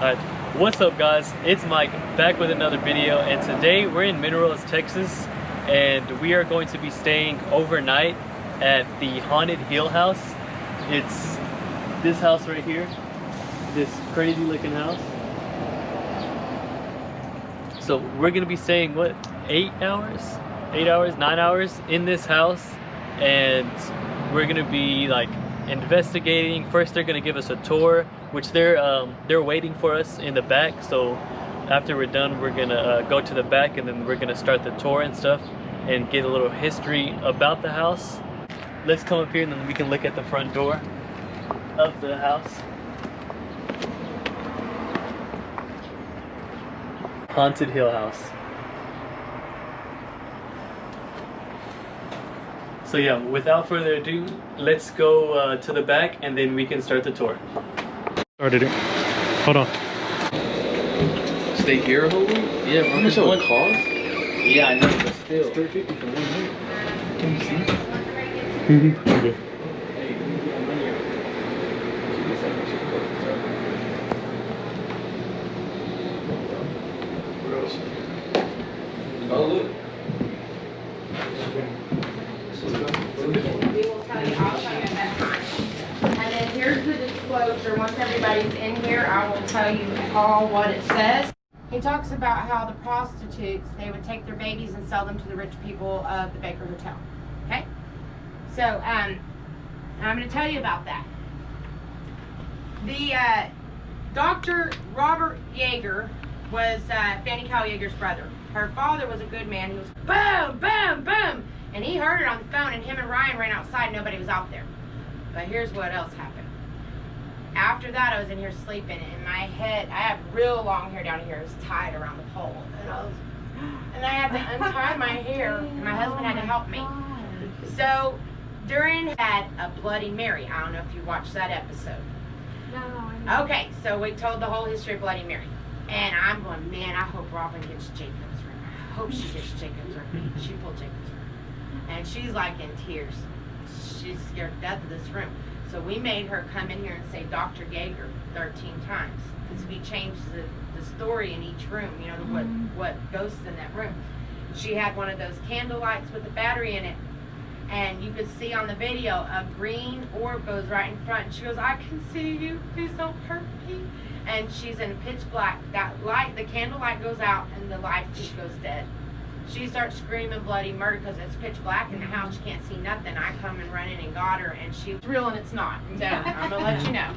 Alright, what's up guys? It's Mike back with another video, and today we're in Mineral, Texas, and we are going to be staying overnight at the Haunted Hill House. It's this house right here, this crazy looking house. So we're gonna be staying what, 8 hours, 9 hours in this house, and we're gonna be like investigating. First they're gonna give us a tour, which they're waiting for us in the back. So after we're done, we're gonna go to the back, and then we're gonna start the tour and stuff and get a little history about the house. Let's come up here and then we can look at the front door of the house. Haunted Hill House. So yeah, without further ado, let's go to the back and then we can start the tour. Started it. Hold on. Stay here a whole week? Yeah, how much it would cost? Yeah, I know, but still. It's $350 for 1 night. Can you see? Okay. Oh, look. We will tell you, I'll tell you at that time. And then here's the disclosure. Once everybody's in here, I will tell you all what it says. He talks about how the prostitutes, they would take their babies and sell them to the rich people of the Baker Hotel. Okay? So, I'm going to tell you about that. The Dr. Robert Yeager was Fanny Cow Yeager's brother. Her father was a good man. He was boom, boom, boom. And he heard it on the phone, and him and Ryan ran outside. Nobody was out there. But here's what else happened. After that, I was in here sleeping, and my head, I have real long hair down here, it was tied around the pole. And I had to untie my hair, and my husband had to help me. So, during had a Bloody Mary. I don't know if you watched that episode. No. Okay, so we told the whole history of Bloody Mary. And I'm going, man, I hope Robin gets Jacob's ring. I hope she gets Jacob's ring. She pulled Jacob's ring. And she's like in tears. She's scared to death of this room. So we made her come in here and say Dr. Yeager 13 times. Because we changed the story in each room, you know, what ghosts in that room. She had one of those candle lights with a battery in it. And you could see on the video, a green orb goes right in front. And she goes, I can see you. Please don't hurt me. And she's in pitch black. That light, the candle light goes out, and the light just goes dead. She starts screaming bloody murder because it's pitch black in the house. She can't see nothing. I come and run in and got her, and she's real, and it's not. So I'm gonna let you know.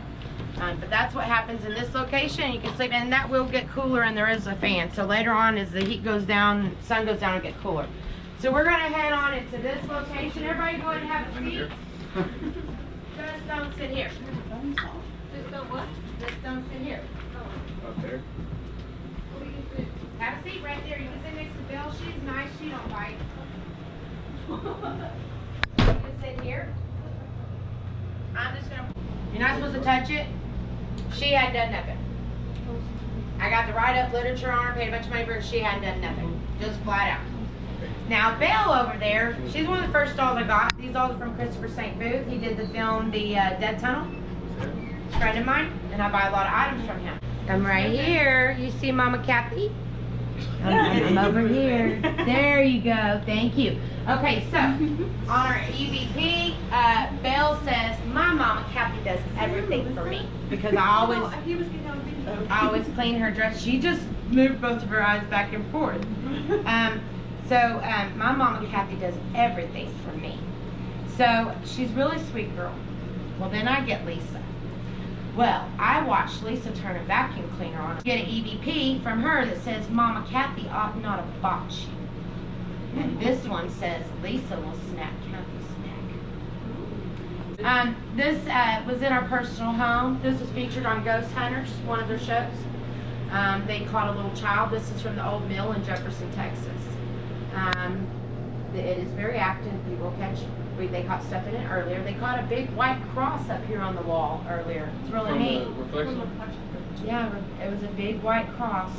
But that's what happens in this location. You can sleep, and that will get cooler, and there is a fan. So later on, as the heat goes down, sun goes down, it'll get cooler. So we're gonna head on into this location. Everybody go ahead and have a seat. Just don't sit here. Just don't what? Just don't sit here. Up there? Have a seat right there. You can sit next to Bill. She's nice. She don't bite. You can sit here. I'm just gonna. You're not supposed to touch it. She hadn't done nothing. I got the write-up literature on her. Paid a bunch of money for her. She hadn't done nothing. Just flat out. Now Belle over there, she's one of the first dolls I got. These dolls are from Christopher St. Booth. He did the film The Dead Tunnel. He's a friend of mine, and I buy a lot of items from him. I'm right here. You see Mama Kathy? I'm over here. There you go. Thank you. Okay, so on our EVP, Belle says my Mama Kathy does everything for me because I always clean her dress. She just moved both of her eyes back and forth. So my Mama Kathy does everything for me. So she's really a sweet girl. Well, then I get Lisa. Well, I watched Lisa turn a vacuum cleaner on. Get an EVP from her that says Mama Kathy ought not have bought you. And this one says Lisa will snack Kathy's snack. This was in our personal home. This was featured on Ghost Hunters, one of their shows. They caught a little child. This is from the old mill in Jefferson, Texas. It is very active. You will catch. They caught stuff in it earlier. They caught a big white cross up here on the wall earlier. It's really neat. Yeah, it was a big white cross,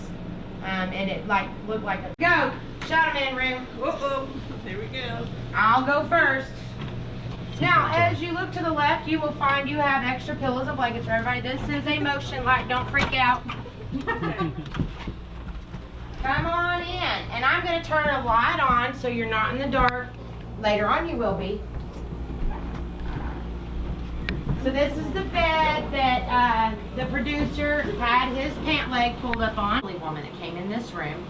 and it like looked like a go. Shadow Man room. Uh-oh. There we go. I'll go first. Now, as you look to the left, you will find you have extra pillows and blankets for everybody. This is a motion light. Don't freak out. Come on in. And I'm going to turn a light on so you're not in the dark. Later on you will be. So this is the bed that the producer had his pant leg pulled up on. The woman that came in this room,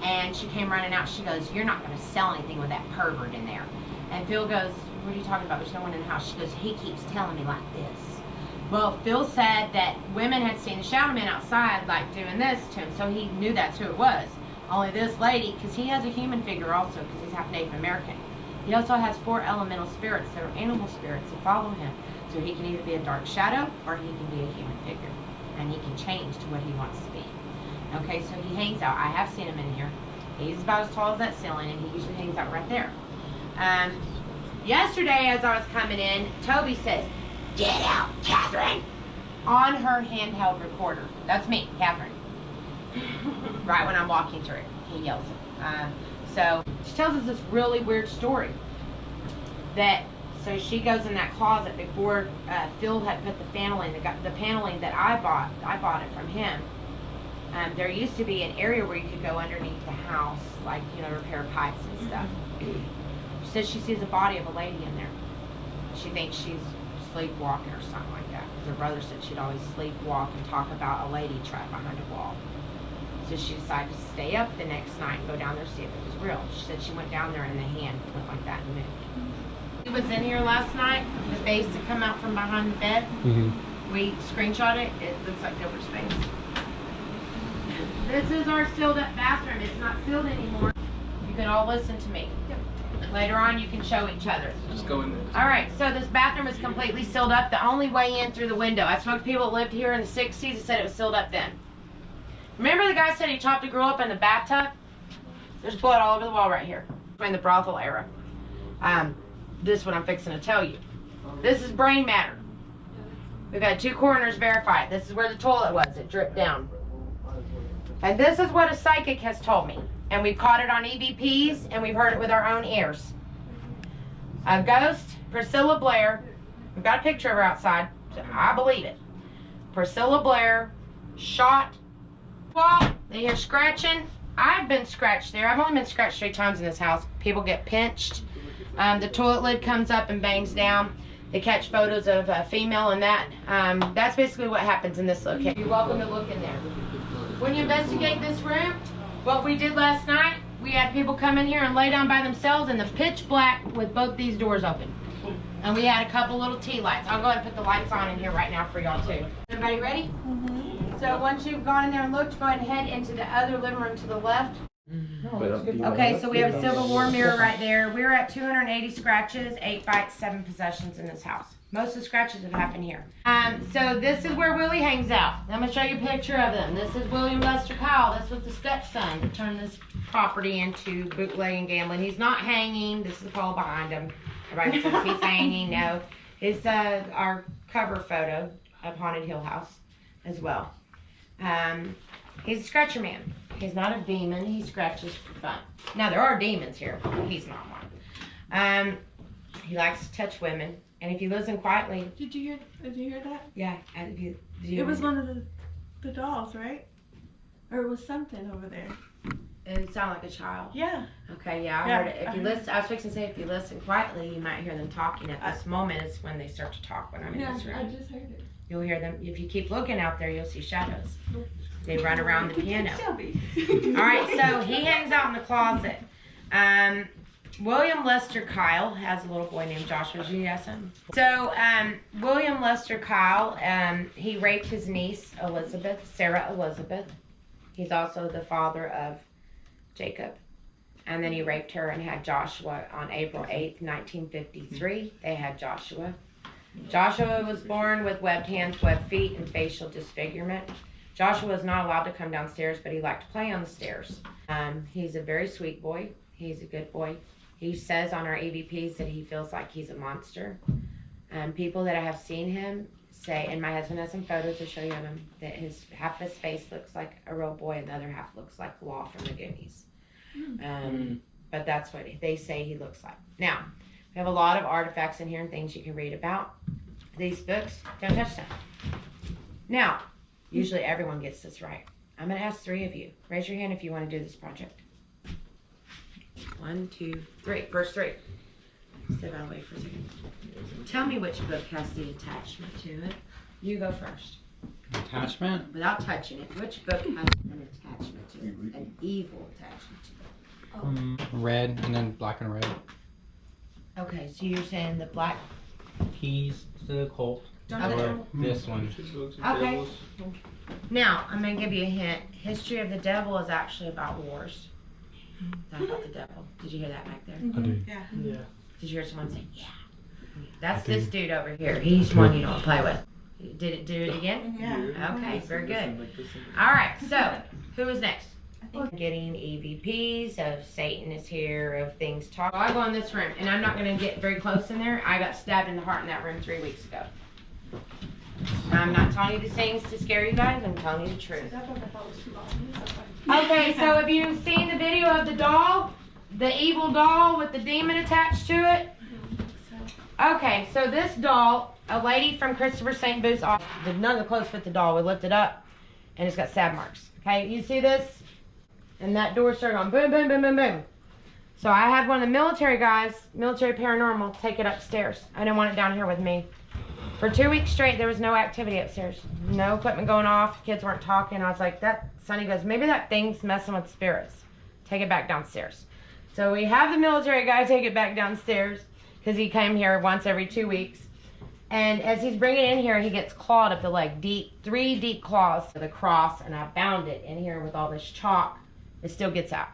and she came running out. She goes, "You're not going to sell anything with that pervert in there." And Phil goes, "What are you talking about? There's no one in the house." She goes, "He keeps telling me like this." Well, Phil said that women had seen the shadow man outside like doing this to him, so he knew that's who it was. Only this lady, because he has a human figure also, because he's half Native American. He also has 4 elemental spirits that are animal spirits that follow him. So he can either be a dark shadow or he can be a human figure. And he can change to what he wants to be. Okay, so he hangs out. I have seen him in here. He's about as tall as that ceiling, and he usually hangs out right there. Yesterday, as I was coming in, Toby says, "Get out, Catherine," on her handheld recorder. That's me, Catherine. Right when I'm walking through it, he yells it. So she tells us this really weird story. So she goes in that closet before Phil had put the paneling that I bought it from him. There used to be an area where you could go underneath the house, like, you know, repair pipes and stuff. She says she sees a body of a lady in there. She thinks she's sleepwalking or something like that, because her brother said she'd always sleepwalk and talk about a lady trapped behind a wall. So she decided to stay up the next night and go down there to see if it was real. She said she went down there and the hand went like that and moved. He was in here last night, the face to come out from behind the bed. We screenshot it. It looks like Gilbert's face. This is our sealed up bathroom. It's not sealed anymore. You can all listen to me. Later on you can show each other. Just go in there. Alright, so this bathroom is completely sealed up. The only way in through the window. I spoke to people that lived here in the 60s that said it was sealed up then. Remember the guy said he chopped a girl up in the bathtub? There's blood all over the wall right here. In the brothel era. This is what I'm fixing to tell you. This is brain matter. We've had 2 coroners verify it. This is where the toilet was. It dripped down. And this is what a psychic has told me. And we've caught it on EVPs, and we've heard it with our own ears. A ghost, Priscilla Blair. We've got a picture of her outside. So I believe it. Priscilla Blair shot. Wall. They hear scratching. I've been scratched there. I've only been scratched 3 times in this house. People get pinched. The toilet lid comes up and bangs down. They catch photos of a female and that. That's basically what happens in this location. You're welcome to look in there. When you investigate this room, what we did last night, we had people come in here and lay down by themselves in the pitch black with both these doors open. And we had a couple little tea lights. I'll go ahead and put the lights on in here right now for y'all too. Everybody ready? So once you've gone in there and looked, go ahead and head into the other living room to the left. Okay, so we have a Civil War mirror right there. We're at 280 scratches, 8 bites, 7 possessions in this house. Most of the scratches have happened here. So this is where Willie hangs out. I'm gonna show you a picture of them. This is William Lester Kyle. This was the stepson that turned this property into bootleg and gambling. He's not hanging. This is the pole behind him. Everybody says he's hanging. No, it's our cover photo of Haunted Hill House as well. He's a scratcher man. He's not a demon. He scratches for fun. Now there are demons here, but he's not one. He likes to touch women, and if you listen quietly. Did you hear that? Yeah. It was one of the dolls, right? Or it was something over there. It sounded like a child. Yeah. Okay. Yeah, I heard it. If you listen, I was fixing to say, if you listen quietly, you might hear them talking. At this moment, it's when they start to talk. When I'm in this room. I just heard it. You'll hear them. If you keep looking out there, you'll see shadows. They run around the piano. Alright, so he hangs out in the closet. William Lester Kyle has a little boy named Joshua. Did you ask him? So, William Lester Kyle, he raped his niece, Sarah Elizabeth. He's also the father of Jacob. And then he raped her and had Joshua on April 8th, 1953. They had Joshua. Joshua was born with webbed hands, webbed feet, and facial disfigurement. Joshua was not allowed to come downstairs, but he liked to play on the stairs. He's a very sweet boy. He's a good boy. He says on our EVPs that he feels like he's a monster. People that have seen him say, and my husband has some photos to show you of him, that half his face looks like a real boy and the other half looks like Law from the Goonies. But that's what they say he looks like. Now, we have a lot of artifacts in here and things you can read about. These books, don't touch them. Now, Usually everyone gets this right. I'm gonna ask 3 of you. Raise your hand if you want to do this project. 1, 2, 3. First 3. Step out of the way for a second. Tell me which book has the attachment to it. You go first. Attachment? Without touching it. Which book has an attachment to it? An evil attachment to it. Red and then black and red. Okay, so you're saying the black. Keys to the cult. Or this one. Okay. Now, I'm going to give you a hint. History of the Devil is actually about wars. It's about the devil. Did you hear that back there? I do. Yeah. Yeah. Did you hear someone say, yeah? That's this dude over here. He's one you don't play with. Did it do it again? Yeah. Okay, very good. All right, so who is next? Getting EVPs of Satan is here, of things talk. I go in this room, and I'm not going to get very close in there. I got stabbed in the heart in that room 3 weeks ago. I'm not telling you these things to scare you guys. I'm telling you the truth. Okay, so have you seen the video of the doll? The evil doll with the demon attached to it? Okay, so this doll, a lady from Christopher St. Booth's office, none of the clothes fit the doll. We lifted up, and it's got stab marks. Okay, you see this? And that door started going boom, boom, boom, boom, boom. So I had one of the military guys, military paranormal, take it upstairs. I didn't want it down here with me. For 2 weeks straight, there was no activity upstairs. No equipment going off. Kids weren't talking. I was like, Sonny goes, maybe that thing's messing with spirits. Take it back downstairs. So we have the military guy take it back downstairs because he came here once every 2 weeks. And as he's bringing it in here, he gets clawed up the leg, 3 deep claws to the cross, and I bound it in here with all this chalk. It still gets out.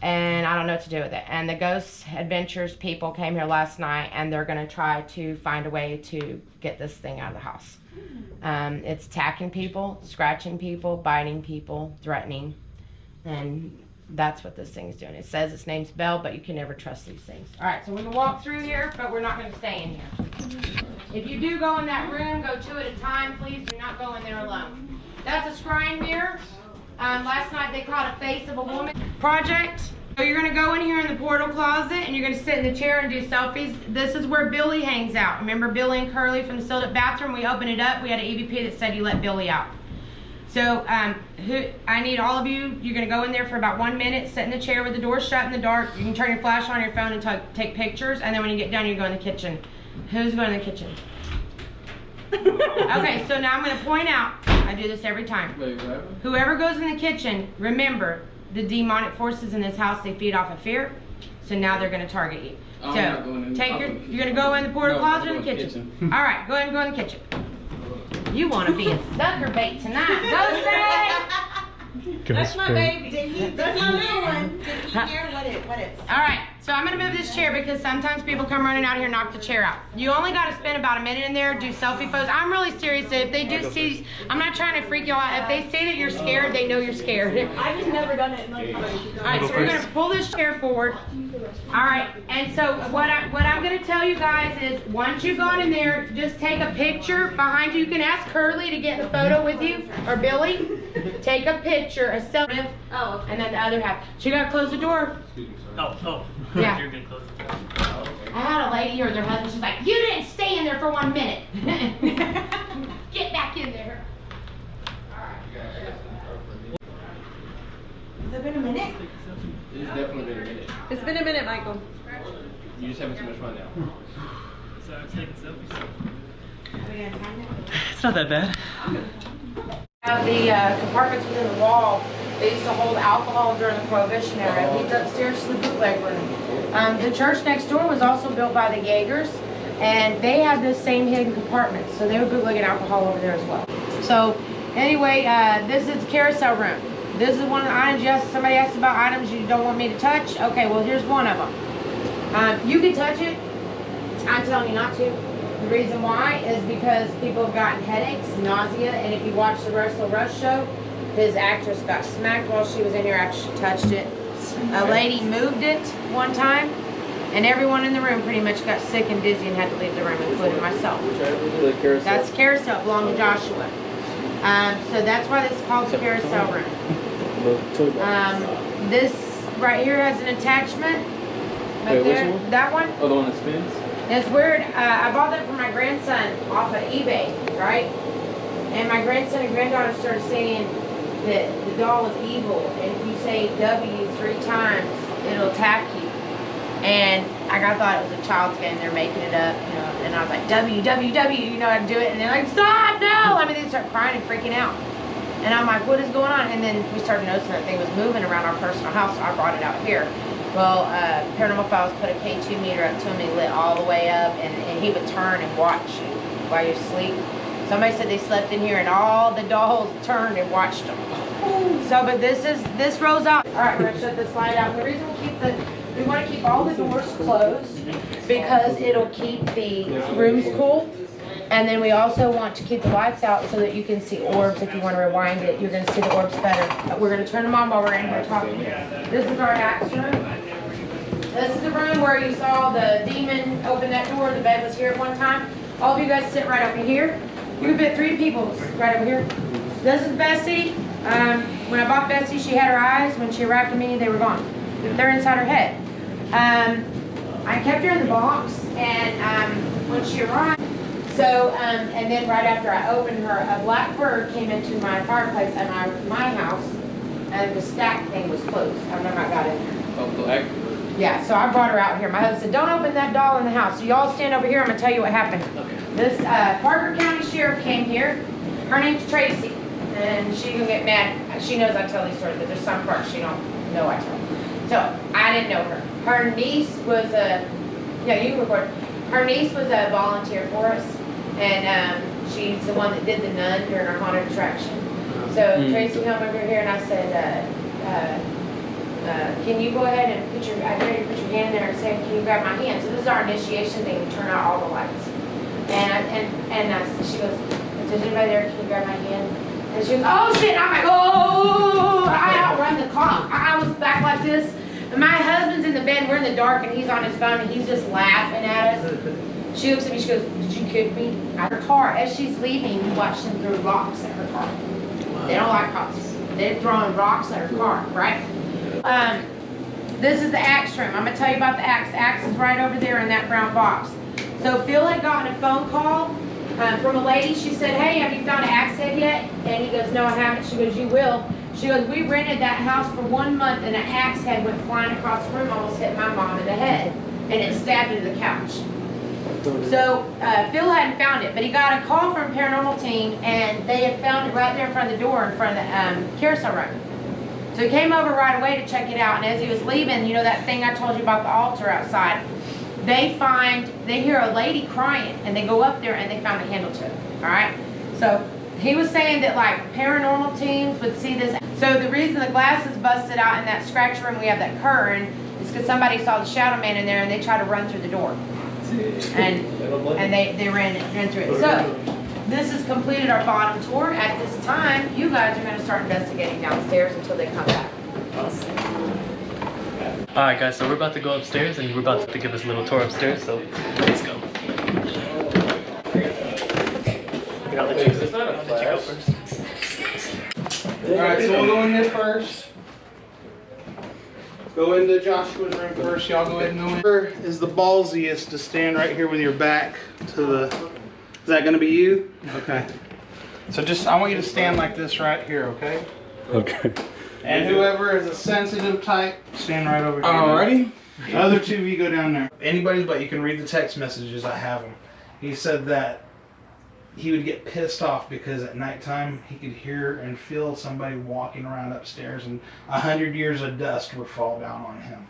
And I don't know what to do with it. And the Ghost Adventures people came here last night, and they're going to try to find a way to get this thing out of the house. It's attacking people, scratching people, biting people, threatening. And that's what this thing's doing. It says its name's Belle, but you can never trust these things. All right, so we're going to walk through here, but we're not going to stay in here. If you do go in that room, go 2 at a time. Please do not go in there alone. That's a scrying mirror. Last night they caught a face of a woman. Project. So you're going to go in here in the portal closet, and you're going to sit in the chair and do selfies. This is where Billy hangs out. Remember Billy and Curly from the sealed up bathroom? We opened it up. We had an EVP that said you let Billy out. So I need all of you. You're going to go in there for about 1 minute, sit in the chair with the door shut in the dark. You can turn your flash on your phone and take pictures, and then when you get done, you go in the kitchen. Who's going in the kitchen? Okay, so now I'm going to point out. I do this every time. Whoever goes in the kitchen, remember, the demonic forces in this house, they feed off of fear. So now they're going to target you. So you're going to go in the portal closet or the kitchen? All right, go ahead and go in the kitchen. You want to be a sucker bait tonight. Ghost bait! That's my baby. That's my little one. Did he hear what it's? All right, so I'm going to move this chair because sometimes people come running out here and knock the chair out. You only got to spend about a minute in there, do selfie photos. I'm really serious. If they do see, I'm not trying to freak y'all out. If they see that you're scared, they know you're scared. I've just never done it. All right, so we're going to pull this chair forward. All right, and so what I'm going to tell you guys is once you've gone in there, just take a picture behind you. You can ask Curly to get the photo with you, or Billy. Take a picture, a selfie, and then the other half. So you got to close the door. Oh. Yeah. You're gonna close it. I had a lady or their husband, she's like, you didn't stay in there for 1 minute. Get back in there. Has it been a minute? It's definitely been a minute. It's been a minute, Michael. You're just having too much fun now. So I'm taking selfies. Are we gonna time it? It's not that bad. The compartments within the wall, they used to hold alcohol during the Prohibition era. Leads upstairs to the bootleg room. The church next door was also built by the Jaegers, and they had the same hidden compartments, so they were bootlegging alcohol over there as well. So anyway, this is the Carousel Room. This is one of the items. Somebody asked about items you don't want me to touch. Okay, well here's one of them. You can touch it. I'm telling you not to. The reason why is because people have gotten headaches, nausea, and if you watch the Russell Rush show, his actress got smacked while she was in here after she touched it. A lady moved it one time, and everyone in the room pretty much got sick and dizzy and had to leave the room, including myself. That's Carousel, belonged to Joshua. So that's why this is called the Carousel Room. This right here has an attachment. Right there, that one. Oh, the one that spins? It's weird. I bought that for my grandson off of eBay, right? And my grandson and granddaughter started saying that the doll is evil, and if you say W 3 times, it'll attack you. And I thought it was a child's game, they're making it up, you know, and I was like, W, W, W, you know how to do it, and they're like, stop, no! I mean, they start crying and freaking out. And I'm like, what is going on? And then we started noticing that thing was moving around our personal house, so I brought it out here. Well, Paranormal Files put a K2 meter up to him, he lit all the way up, and he would turn and watch you while you're asleep. Somebody said they slept in here and all the dolls turned and watched them. So, but this rolls out. All right, we're gonna shut this light out. The reason we want to keep all the doors closed because it'll keep the rooms cool. And then we also want to keep the lights out so that you can see orbs. If you want to rewind it, you're going to see the orbs better. We're going to turn them on while we're in here talking. This is our axe room. This is the room where you saw the demon open that door. The bed was here at one time. All of you guys sit right over here. You can fit 3 people right over here. This is Bessie. When I bought Bessie, she had her eyes. When she arrived at me, they were gone. They're inside her head. I kept her in the box, and when she arrived, so, and then right after I opened her, a black bird came into my fireplace at my house, and the stack thing was closed. I don't know how I got in there. Oh, black. Yeah, so I brought her out here. My husband said, don't open that doll in the house. So y'all stand over here, I'm going to tell you what happened. Okay. This Parker County Sheriff came here. Her name's Tracy, and she can get mad. She knows I tell these stories, but there's some parts she don't know I tell. So, I didn't know her. Her niece was a, yeah, you can record. Her niece was a volunteer for us. And she's the one that did the nun during our haunted attraction. So Tracy came over here and I said, can you go ahead and put your, I dare you to put your hand in there and say, can you grab my hand? So this is our initiation thing, we turn out all the lights. And she goes, if there's anybody there, can you grab my hand? And she goes, oh shit, I'm like, oh, I outrun the clock. I was back like this. And my husband's in the bed, we're in the dark, and he's on his phone, and he's just laughing at us. She looks at me, she goes, did you kick me? At her car, as she's leaving, we watched them throw rocks at her car. They don't like cops. They're throwing rocks at her car, right? This is the axe room. I'm going to tell you about the axe. The axe is right over there in that brown box. So Phil had gotten a phone call from a lady. She said, hey, have you found an axe head yet? And he goes, no, I haven't. She goes, you will. She goes, we rented that house for 1 month, and an axe head went flying across the room, almost hit my mom in the head. And it stabbed into the couch. So Phil hadn't found it, but he got a call from a paranormal team, and they had found it right there in front of the door, in front of the Carousel Room. So he came over right away to check it out, and as he was leaving, you know that thing I told you about the altar outside, they hear a lady crying, and they go up there and they found a handle to it, all right? So he was saying that like paranormal teams would see this. So the reason the glass is busted out in that scratch room we have that curtain is because somebody saw the shadow man in there and they tried to run through the door. And they ran through it. So this has completed our bottom tour. At this time, you guys are going to start investigating downstairs until they come back. Awesome. Alright guys, so we're about to go upstairs and we're about to give us a little tour upstairs, so let's go. I'll let you go first. Alright, so we'll go in here first. Go into Joshua's room first. Y'all go ahead and go in. Where is the ballsiest to stand right here with your back to the... Is that going to be you? Okay. So just, I want you to stand like this right here, okay? Okay. And whoever is a sensitive type, stand right over here. Alrighty. The other 2 of you go down there. Anybody's, but you can read the text messages. I have them. He said that he would get pissed off because at nighttime he could hear and feel somebody walking around upstairs, and 100 years of dust would fall down on him.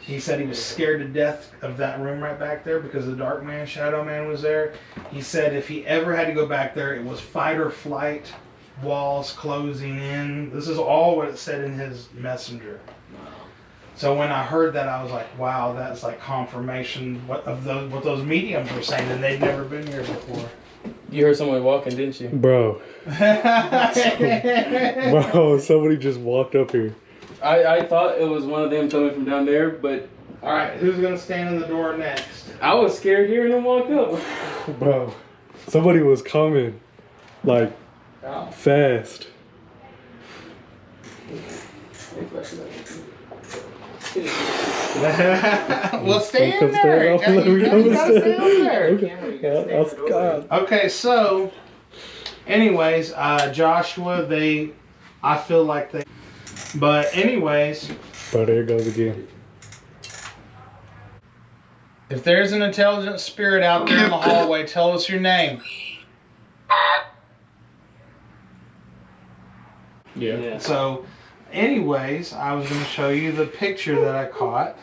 He said he was scared to death of that room right back there because the dark man, shadow man, was there. He said if he ever had to go back there, it was fight or flight, walls closing in. This is all what it said in his messenger. So when I heard that, I was like, wow, that's like confirmation what those mediums were saying, and they'd never been here before. You heard someone walking, didn't you? Bro. Bro, somebody just walked up here. I thought it was one of them coming from down there, but... Alright, who's going to stand in the door next? I was scared hearing them walk up. Bro, somebody was coming. Like, fast. Well, stay in there. You gotta stay up there. Okay, Okay, so Anyways, Joshua, I feel like they, but anyways. Oh, there it goes again. If there's an intelligent spirit out there in the hallway, tell us your name. Yeah. So, anyways, I was going to show you the picture that I caught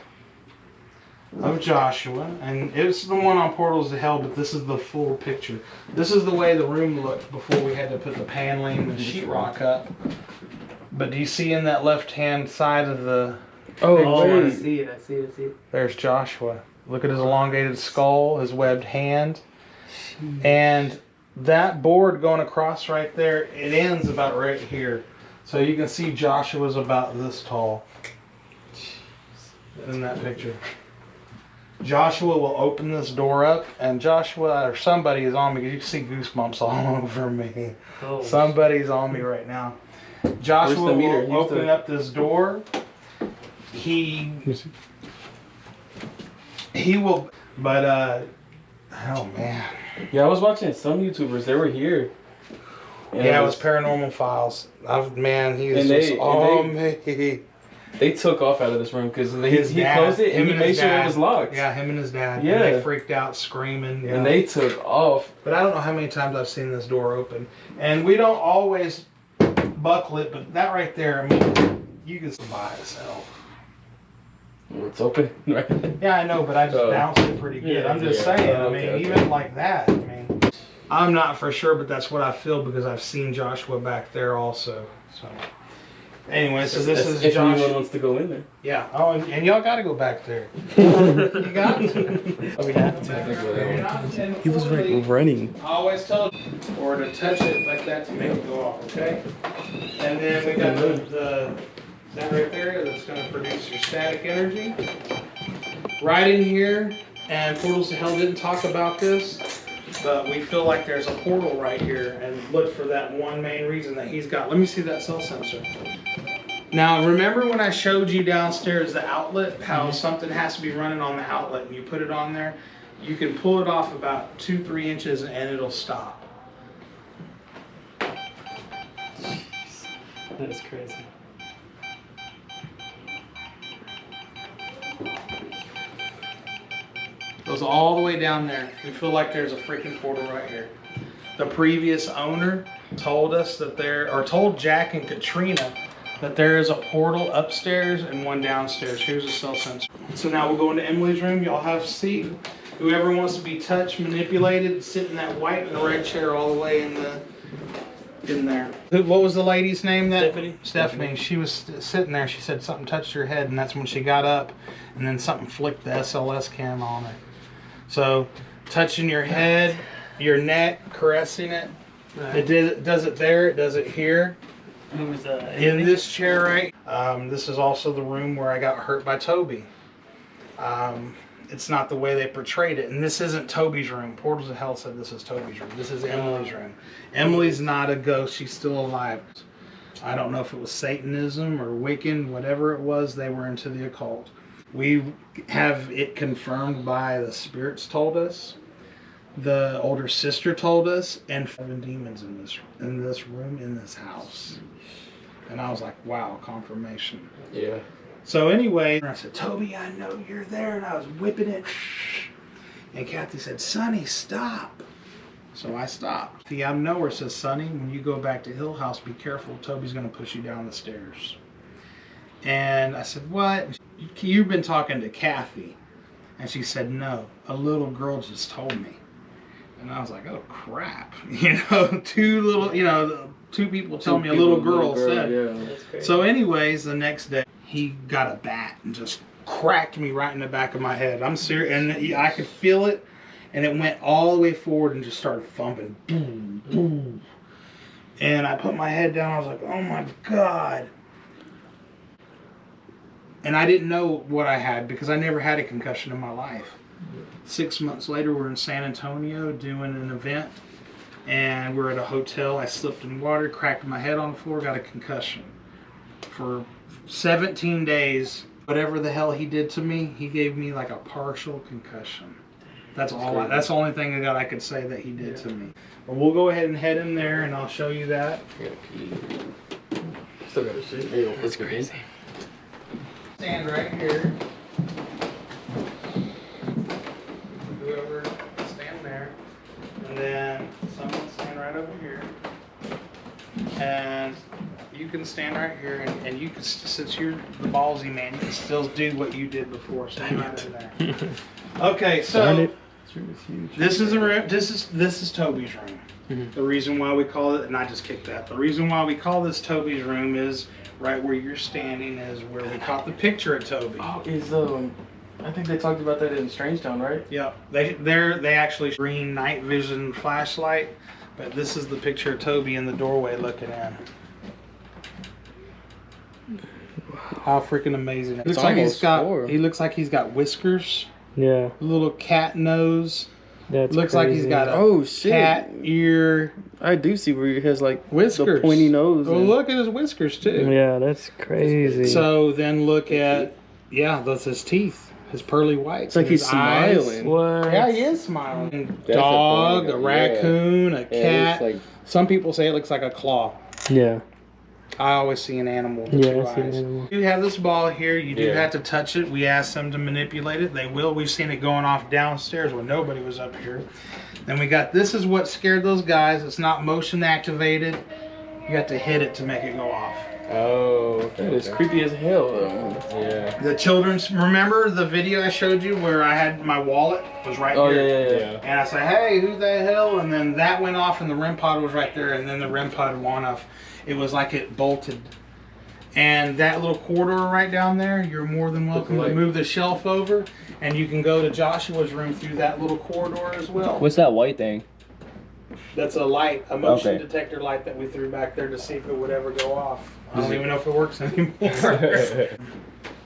of Joshua, and it's the one on Portals to Hell, but this is the full picture. This is the way the room looked before we had to put the paneling and the sheetrock up. But do you see in that left-hand side of the... Oh, I see it. There's Joshua. Look at his elongated skull, his webbed hand. And that board going across right there, it ends about right here. So you can see Joshua's about this tall in that picture. Joshua will open this door up, and Joshua or somebody is on me. You can see goosebumps all over me. Oh. Somebody's on me right now. Joshua will open up this door. He will, but oh man. Yeah, I was watching some YouTubers. They were here. Yeah, it was Paranormal Files. Man, he is just on me. They took off out of this room because he closed it and he made sure it was locked. Yeah, him and his dad. Yeah. And they freaked out, screaming. And they took off. But I don't know how many times I've seen this door open. And we don't always buckle it, but that right there, I mean, you can survive itself. It's open, right? Yeah, I know, but I just bounced it pretty good. I'm just saying, I mean, even like that, I mean, I'm not for sure, but that's what I feel because I've seen Joshua back there also. So, anyway, so this is if Joshua. anyone wants to go in there. Yeah. Oh, and y'all got to go back there. You got to. Oh, we have to. He was running. I always tell you, or to touch it like that to make it go off, okay? And then we got that right there that's going to produce your static energy. Right in here, and Portals to Hell didn't talk about this, but we feel like there's a portal right here, and look for that one main reason that he's got. Let me see that cell sensor. Now, remember when I showed you downstairs the outlet, how something has to be running on the outlet, and you put it on there? You can pull it off about 2-3 inches and it'll stop. That's crazy. Goes all the way down there. We feel like there's a freaking portal right here. The previous owner told us that told Jack and Katrina that there is a portal upstairs and one downstairs. Here's a cell sensor. So now we'll go into Emily's room. Y'all have a seat. Whoever wants to be touched, manipulated, sit in that white and red chair all the way in there. What was the lady's name? Stephanie. She was sitting there. She said something touched her head, and that's when she got up, and then something flicked the SLS cam on her. So, touching your head, your neck, caressing it. It does it there. It does it here. In this chair, right? This is also the room where I got hurt by Toby. It's not the way they portrayed it. And this isn't Tobys' room. Portals of Hell said this is Tobys' room. This is Emily's room. Emily's not a ghost. She's still alive. I don't know if it was Satanism or Wiccan, whatever it was, they were into the occult. We have it confirmed by the spirits told us. The older sister told us, and 7 demons in this room, in this house. And I was like, wow, confirmation. Yeah. So anyway, I said, Toby, I know you're there, and I was whipping it. And Kathy said, Sonny, stop. So I stopped. The out of nowhere says, Sonny, when you go back to Hill House, be careful. Toby's going to push you down the stairs. And I said, what? You've been talking to Kathy. And she said, no, a little girl just told me. And I was like, oh, crap. Two people tell me a little girl said. Yeah. So anyways, the next day, he got a bat and just cracked me right in the back of my head. I'm serious. And I could feel it. And it went all the way forward and just started thumping. Boom, boom. And I put my head down. I was like, oh, my God. And I didn't know what I had because I never had a concussion in my life. 6 months later, we're in San Antonio doing an event. And we're at a hotel. I slipped in water, cracked my head on the floor, got a concussion. For 17 days, whatever the hell he did to me, he gave me like a partial concussion. That's all. That's the only thing that I could say that he did to me. But we'll go ahead and head in there, and I'll show you that. Still got a shit. That's crazy. Stand right here. Whoever stand there, and then someone stand right over here, and you can stand right here, and you can, since you're the ballsy man, you can still do what you did before. So right in there. Okay, so this is a room. This is Tobys' room. The reason why we call it, and I just kicked that. The reason why we call this Tobys' room is right where you're standing is where we caught the picture of Toby. Oh, is I think they talked about that in Strangetown, right? Yep. They actually green night vision flashlight, but this is the picture of Toby in the doorway looking in. How freaking amazing! It looks like he looks like he's got whiskers. Yeah. A little cat nose. That's looks crazy. like he's got a cat ear. I do see where he has like whiskers, the pointy nose. Well, look at his whiskers too. Yeah, that's crazy. So then look at, that's his teeth, his pearly whites. It's like he's smiling. What? Yeah, he is smiling. Dog, a raccoon, a cat. Like, some people say it looks like a claw. Yeah. I always see an animal with two eyes. You have this ball here. You do have to touch it. We asked them to manipulate it. They will. We've seen it going off downstairs when nobody was up here. Then we got, this is what scared those guys. It's not motion activated. You have to hit it to make it go off. Oh, that is creepy as hell though. Yeah. The children's, remember the video I showed you where I had my wallet was right here? Yeah. And I said, hey, who the hell? And then that went off and the REM pod was right there, and then the REM pod went off. It was like it bolted. And that little corridor right down there, you're more than welcome to move the shelf over, and you can go to Joshua's room through that little corridor as well. What's that white thing? That's a light, a motion detector light that we threw back there to see if it would ever go off. I don't even know if it works anymore.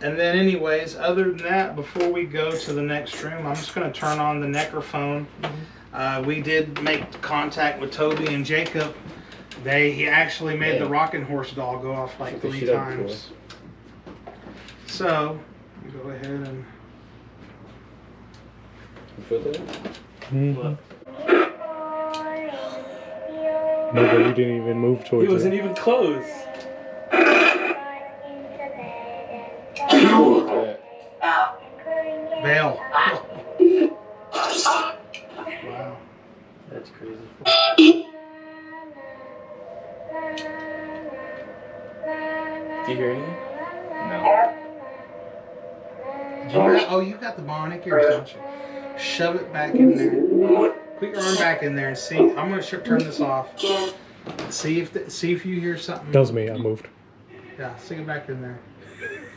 And then anyways, other than that, before we go to the next room, I'm just going to turn on the necrophone. We did make contact with Toby and Jacob. He actually made the rocking horse doll go off like 3 times. So, you go ahead and... You feel that? No, but he didn't even move towards it. He wasn't even close. Bail. Wow. That's crazy. Do you hear anything? No. You got the bionic ears, don't you? Shove it back in there. Put your arm back in there and see. I'm gonna turn this off. See if you hear something. That was me. I moved. Yeah, stick it back in there.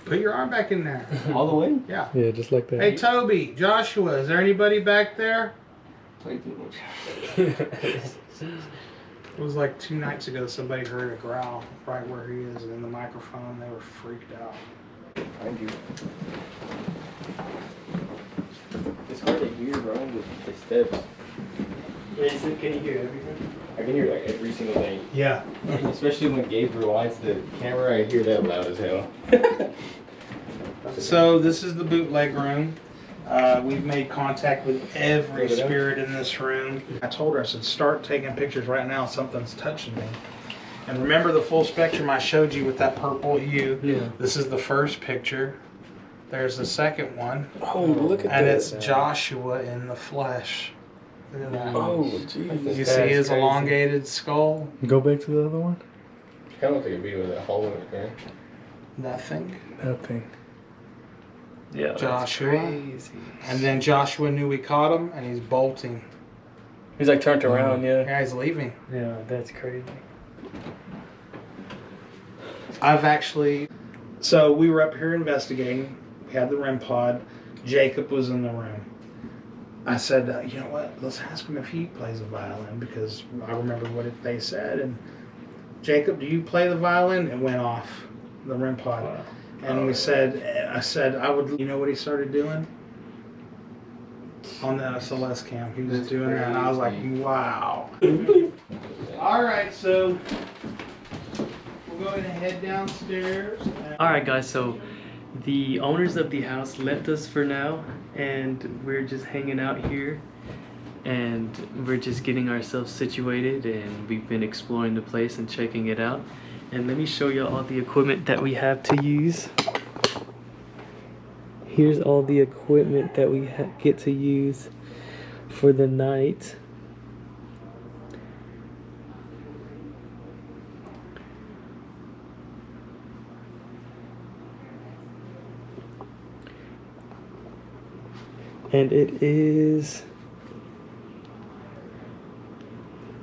Put your arm back in there. All the way? Yeah. Yeah, just like that. Hey Toby, Joshua, is there anybody back there? It was like 2 nights ago somebody heard a growl right where he is in the microphone. They were freaked out. Behind you. It's hard to hear, bro, with the steps. Can you hear everything? I can hear like every single thing. Yeah. Especially when Gabe rewinds the camera, I hear that loud as hell. So this is the bootleg room. We've made contact with every spirit in this room. I told her, I said, start taking pictures right now. Something's touching me. And remember the full spectrum I showed you with that purple hue? Yeah. This is the first picture. There's the second one. Oh, look at that. And it's Joshua in the flesh. Look at that. Oh, jeez. You see his elongated skull? Go back to the other one. Kind of looks like a video of that hole in it, man. Nothing. Nothing. Yeah. Joshua. Crazy. And then Joshua knew we caught him, and he's bolting. He's like turned around, yeah. Yeah, he's leaving. Yeah, that's crazy. I've actually... So we were up here investigating. We had the REM pod. Jacob was in the room. I said, you know what? Let's ask him if he plays the violin, because I remember what they said. And Jacob, do you play the violin? It went off, the REM pod. Wow. And I said, I would, you know what he started doing? On the Celeste cam, he was doing that, and I was like, wow. All right, so we'll go ahead and head downstairs. Alright guys, so The owners of the house left us for now, and we're just hanging out here, and we're just getting ourselves situated, and we've been exploring the place and checking it out. And let me show you all the equipment that we have to use. Here's all the equipment that we get to use for the night. And it is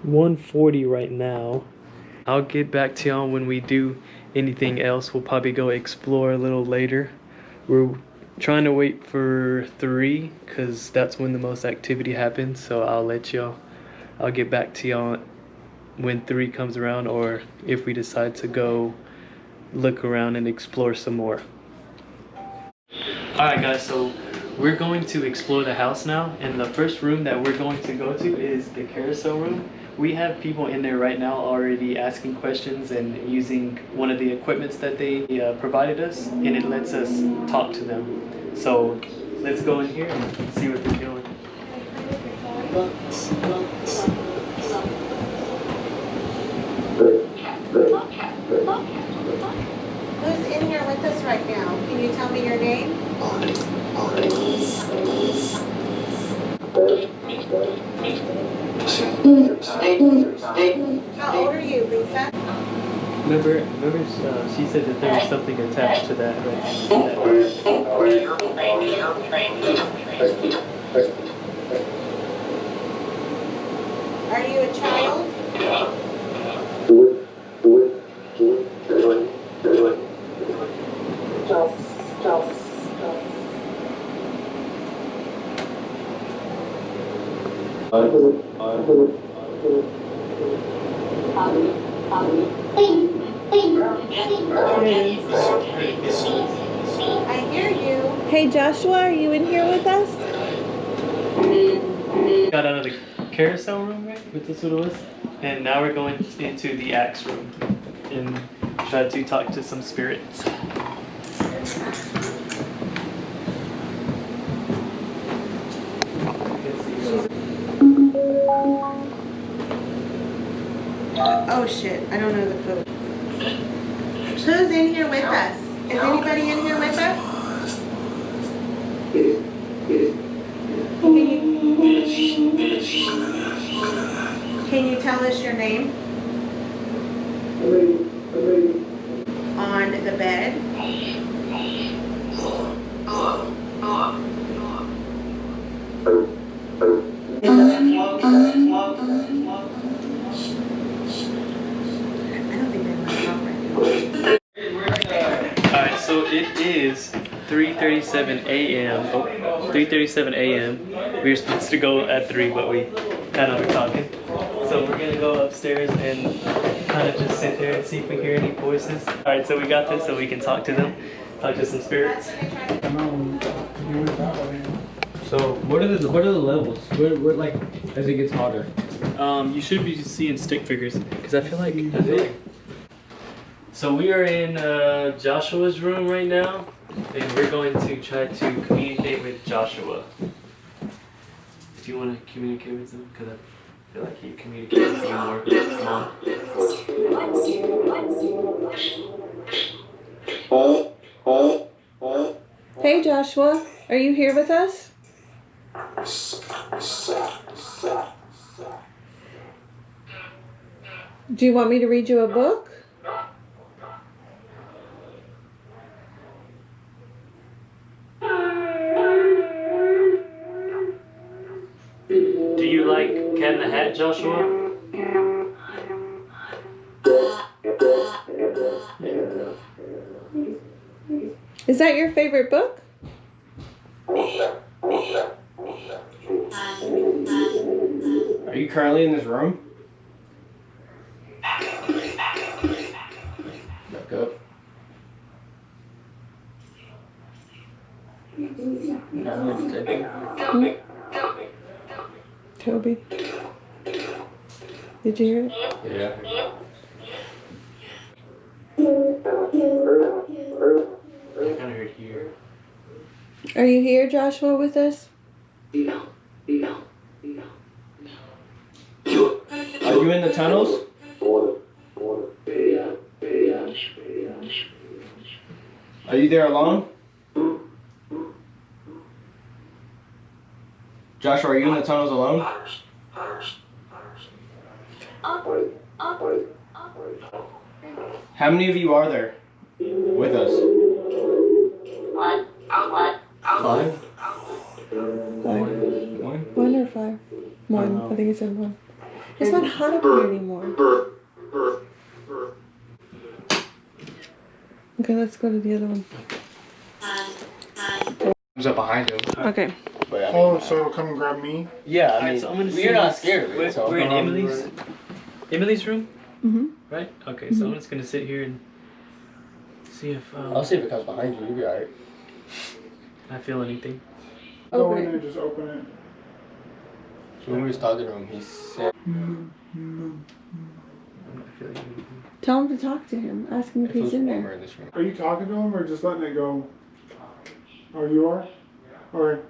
1:40 right now. I'll get back to y'all when we do anything else. We'll probably go explore a little later. We're trying to wait for 3 because that's when the most activity happens. So I'll get back to y'all when 3 comes around, or if we decide to go look around and explore some more. Alright guys, so we're going to explore the house now, and the first room that we're going to go to is the Carousel Room. We have people in there right now already asking questions and using one of the equipments that they provided us, and it lets us talk to them. So let's go in here and see what they're doing. Who's in here with us right now? Can you tell me your name? How old are you, Lisa? Remember she said that there was something attached to that, right? Are you a child? I hear you. Hey Joshua, are you in here with us? Got out of the Carousel Room, right? What this what it was? And now we're going into the Axe Room and try to talk to some spirits. Oh shit, I don't know the code. Who's in here with us? Is anybody in here with us? Can you tell us your name? On the bed? Alright, so it is 3:37 a.m. Oh, 3:37 a.m. We were supposed to go at 3, but we kind of were talking. So we're gonna go upstairs and kind of just sit there and see if we hear any voices. Alright, so we got this so we can talk to them, talk to some spirits. So what are the levels? Where like as it gets hotter? You should be seeing stick figures because I feel like. So we are in Joshua's room right now, and we're going to try to communicate with Joshua. Do you want to communicate with him? Because I feel like he communicates with you more. Come on. Hey Joshua, are you here with us? Do you want me to read you a book? Do you like Cat in the Hat, Joshua? Is that your favorite book? Are you currently in this room? Back up. Toby. Did you hear it? Yeah. I kind of heard you. Are you here, Joshua, with us? Are you in the tunnels? Are you there alone? Joshua, are you in the tunnels alone? How many of you are there with us? Five? One or five? One. I think he said one. It's not hot up here anymore. Okay, let's go to the other one. Who's up behind him? Okay. But, I mean, Oh, so it'll come and grab me? yeah, I mean, so I'm gonna we're see not this. scared of it. So. We're in Emily's room, Mm-hmm. right? Okay, so I'm just gonna sit here and see if I'll see if it comes behind you. You'll be alright. I feel anything. Go Open in it. there, just open it. So when we was talking to him, he said, I'm not feeling anything. Tell him to talk to him. Ask him if if it he's was in warmer there. in this room. Are you talking to him or just letting it go? Oh, you are? Or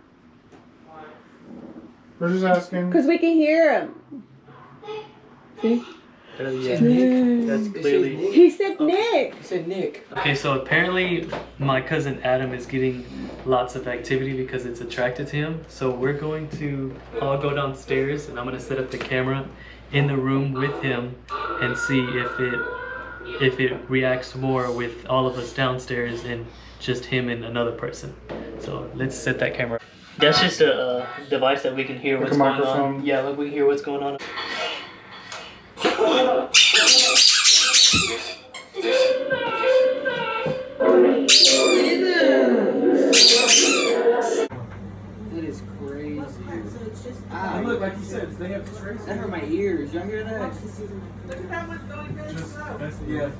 we're just asking. Because we can hear him. See? Yeah, Nick. that's clearly. He said Nick. He said Nick. Okay, so apparently my cousin Adam is getting lots of activity because it's attracted to him. So we're going to all go downstairs and I'm gonna set up the camera in the room with him and see if it reacts more with all of us downstairs and just him and another person. So let's set that camera. That's just a device that we can hear Like what's a going on. microphone? Yeah, like we can hear what's going on. That is crazy. Ah, look, like you said, they have traces. That hurt my ears. Y'all hear that? Yeah.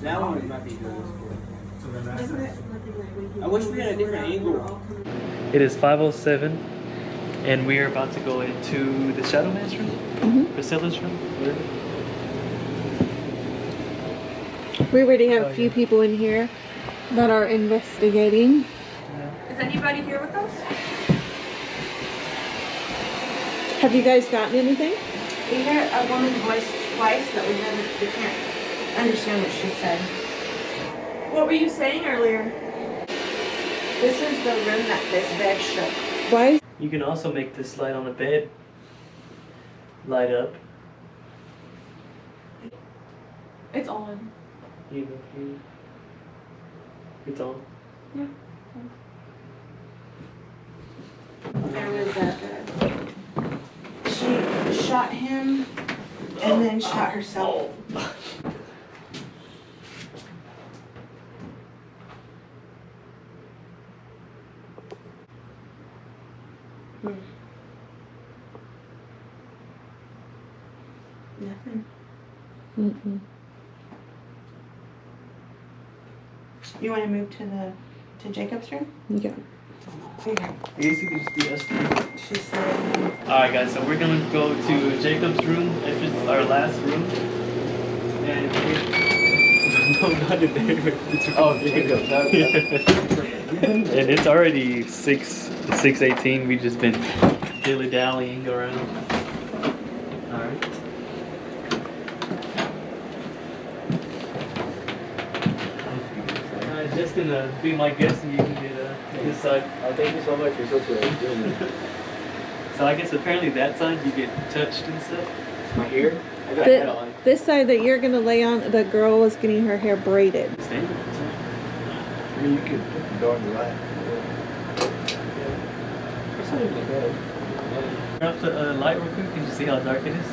That one might be good. I wish we had a different angle. It is 5:07 and we are about to go into the Shadow Man's room, Priscilla's room, whatever. We already have a few people in here that are investigating. Is anybody here with us? Have you guys gotten anything? We heard a woman's voice twice, but we can't understand what she said. What were you saying earlier? This is the room that this bed shook. Why? You can also make this light on the bed light up. It's on. It's on. There was she shot him and then shot herself. Nothing. Mm-mm. You want to move to Jacob's room? Yeah. Okay. She said. Alright guys, so we're gonna go to Jacob's room, if it's our last room. And no, not in there. It's Jacob. and it's already 6:18. We've just been dilly-dallying around. Alright. Just gonna be my guest and you can get this side. Oh, thank you so much. You're so sweet. So I guess apparently that side you get touched and stuff. My ear? I got head on. This side that you're gonna lay on, the girl was getting her hair braided. Stand. I mean, you could go on your left. It's not even that bad. Turn off the light real quick. Can you see how dark it is?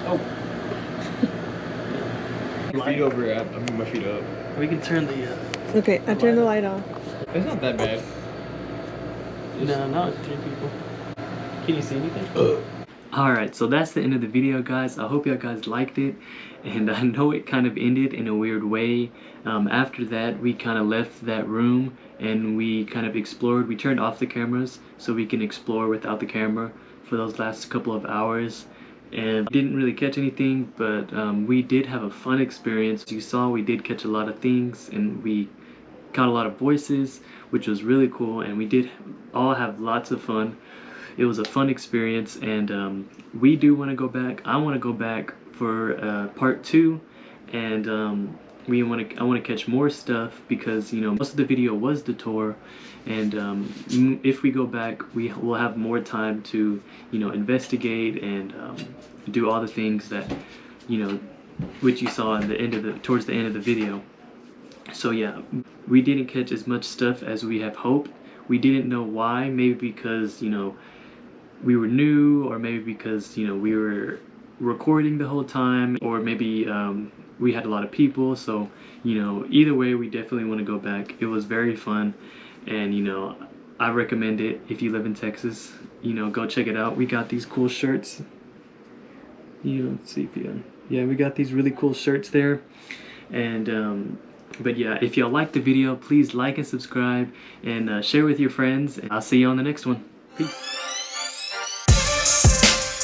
Oh. Your feet over it. I'm moving my feet up. We can turn the. Okay, I turned the light off. It's not that bad. No, not 3 people. Can you see anything? Alright, so that's the end of the video, guys. I hope you guys liked it. And I know it kind of ended in a weird way. After that, we kind of left that room and we kind of explored. We turned off the cameras so we can explore without the camera for those last couple of hours. and didn't really catch anything, but we did have a fun experience. As you saw, we did catch a lot of things, and we caught a lot of voices, which was really cool, and we did all have lots of fun. It was a fun experience, and we do want to go back. I want to go back for part 2, and I want to catch more stuff, because you know, most of the video was the tour, and if we go back, we will have more time to, you know, investigate and do all the things that, you know, which you saw in the end of the towards the end of the video. So yeah, we didn't catch as much stuff as we have hoped. We didn't know why. Maybe because, you know, we were new, or maybe because, you know, we were recording the whole time, or maybe we had a lot of people. So, you know, either way, we definitely want to go back. It was very fun, and you know, I recommend it. If you live in Texas, you know, go check it out. We got these cool shirts. You know, let's see if you, yeah, we got these really cool shirts there. And but yeah, if y'all like the video, please like and subscribe, and share with your friends, and I'll see you on the next one. Peace.